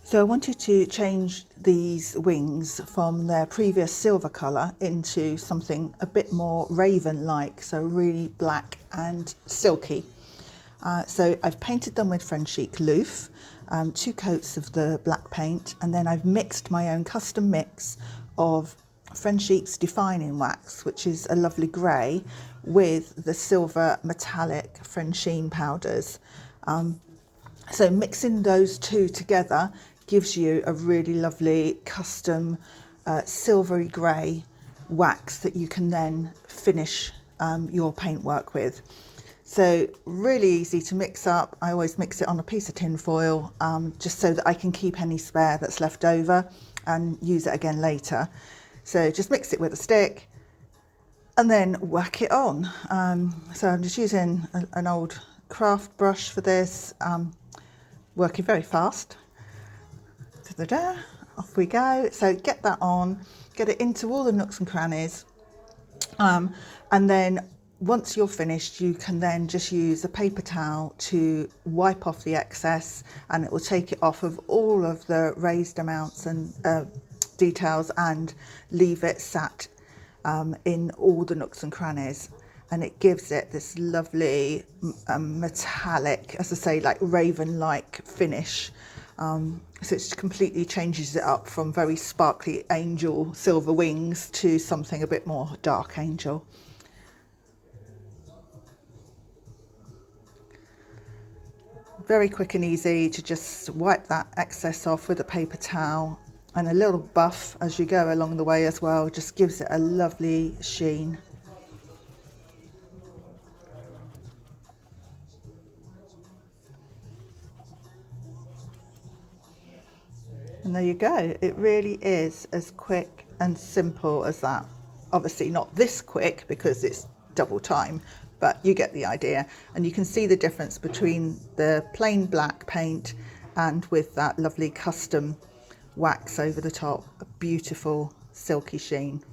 So I wanted to change these wings from their previous silver colour into something a bit more raven-like, so really black and silky. So I've painted them with Frenchic Loof, 2 coats of the black paint, and then I've mixed my own custom mix of Frenchic's Defining Wax, which is a lovely grey, with the silver metallic Frensheen powders. So mixing those two together gives you a really lovely custom silvery grey wax that you can then finish your paintwork with. So really easy to mix up. I always mix it on a piece of tin foil just so that I can keep any spare that's left over and use it again later. So just mix it with a stick and then whack it on. So I'm just using an old craft brush for this, working very fast. Da-da-da, off we go. So get that on, get it into all the nooks and crannies, and then once you're finished, you can then just use a paper towel to wipe off the excess, and it will take it off of all of the raised amounts and details and leave it sat in all the nooks and crannies. And it gives it this lovely metallic, as I say, like raven-like finish. So it completely changes it up from very sparkly angel silver wings to something a bit more dark angel. Very quick and easy to just wipe that excess off with a paper towel, and a little buff as you go along the way as well just gives it a lovely sheen. And there you go. It really is as quick and simple as that. Obviously not this quick because it's double time, but you get the idea. And you can see the difference between the plain black paint and with that lovely custom wax over the top. A beautiful silky sheen.